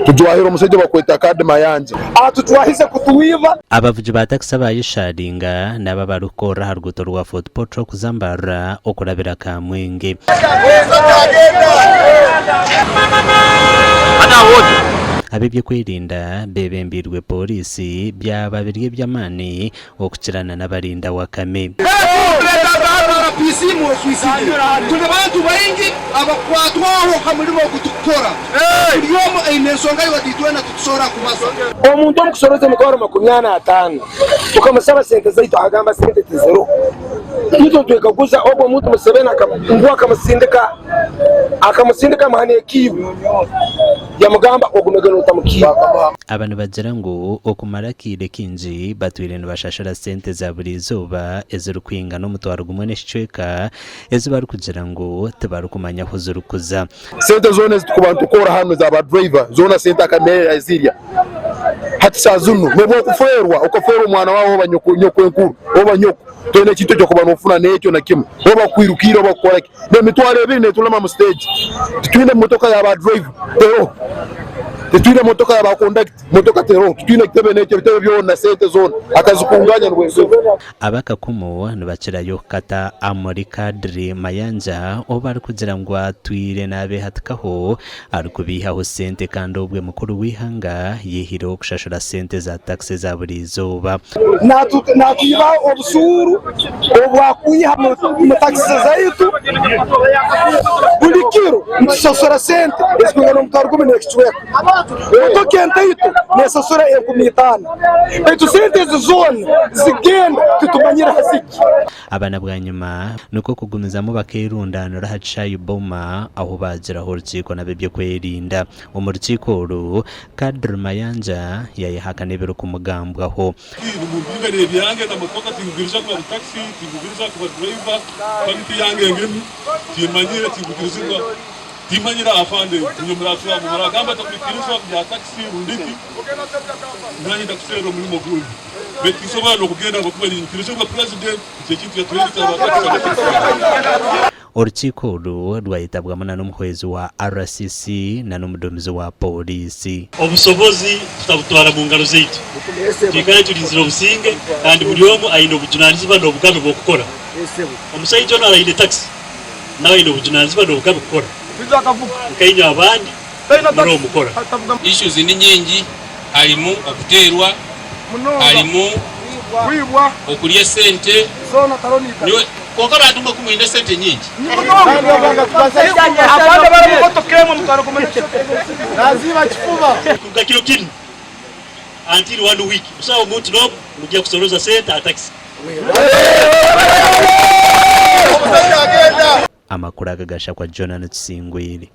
tujwahira umusajja bakweta kadi mayanja atutwahize kutuwiba abavuji ba taxi bayisharinga naba barukora haruguto rwa Fort Portal kuzambara okurabira ka Mwenge abibye kwirinda bebembirwe polisi byababirye by'amani okukirana n'abarinda wakame tuna bantu baingi abakwatwaho hamulimo kutukora yomo ainensonga ywaditwena tutusora kumaso omuntu omukusoroze mikoro 85 tukamusaba sente zaitu agamba sente zero nito twekaguza obwo omuntu musebena akambwa akamusindika mahane kibu yamugamba ogumegana utamukiba abantu bagira ngo okumara kire kinji batwire nibashashara sente za buri zuba ezirukwinga n'omutwaro gumwe n'eshicweka ezibari kugira ngo tebarukumanya aho zirukuza sente zone zitukubantu ukora hano za ba driver zona sente akamera azirya hati sazunu mebo kuferwa ukafera umwana wawo banyoko enkuru obanyoko tone kintu cyo kubana ufuna necyo na kimwe oba kwirukira oba gukora ne mitwaro ebine tulama mu stage twine motoka ya ba driver tero twine motoka ya ba conduct motoka tero twine kitebe necyo bitebe byona sente zone akazikunganya n'ubwezo abakakumu nibakirayo kata amori kadri mayanja obari kugira ngo atwire nabe hatikaho ari kubihaho sente kandi obwe mukuru wihanga yihiro kushashura sente za taxi za buri zuba natuyiba obusuru obwakuyiha mu taxi zaitu buri kiro nsasura sente esingana mutwaro gumene ekicweka mutokente itu nesasura 15 etu sente zone zigenda tutumanyira hasiki abana bwa nyuma nuko kugumizamo bakirundanira hacaye boma aho bagira urukiko nabebye kwirinda umurukiko ru Kadri Mayanja yayihakane biro kumugambwaho ibintu byange na motoka tingubirija kwa taxi tingubirija kwa driver kandi yange ngemi timanyira tingubirizwa timanyira afande nyumurafya muragamba tukikirishwa bya taxi rundiki nani ndakusero muri moguli betisobano kugenda ngo kubali nyikirishwa kwa president cyekintu yatwita urukiko rwayitabwamo n'umuhwezi wa RCC na n'umudumizi wa polisi obusobozi tutabutwara mu ngalo zeitu twikare turinzira obusinge kandi buri omu ayine obujunanizibwa n'obugabe bw'okukora omusaijo n'arayine taxi nawe ayine obujunanizibwa n'obugabe bw'okukora nkainya abandi muri omukora issues ni nyingi harimu okuterwa harimu okulya sente niwe kokora atunga kumwinde sente nyingi abandi bari mu motokemo mutwaro kumenyesha naziba kifuba kugakiro kini until 1 week usawo muntu no mugiye kusoroza sente a taxi amakuru agagasha kwa Jonathan Singwiri.